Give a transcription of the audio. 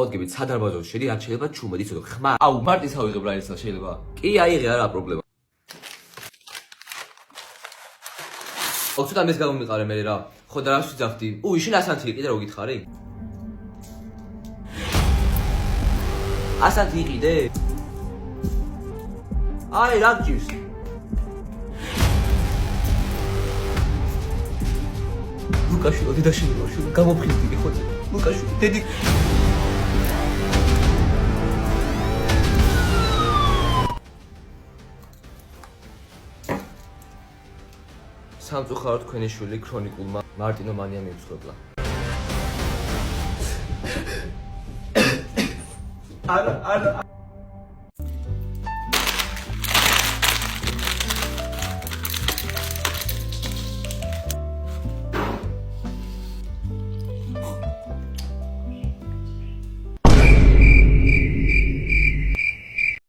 მოგებით სადარბაზოში შედი, არ შეიძლება ჩუმად იცოდო ხმა. აუ, მარტის ავიღებ რა ისა შეიძლება. კი, აიღე, არა პრობლემა. ცოტა მის გამომიყარე მე რა. ხო და რას ვიძახდი? შენ ასანთი იყიდე, რა გითხარი? ასანთი იყიდე? აი, რა გჭირს? ლუკაშვილო, დედაშვილო, გამოფხიზდი ხო? ლუკაშვილო, დედი სამწუხაროდ თქვენი შვილი ქრონიკულმა მარტინომანია მიუძღვებლა. არა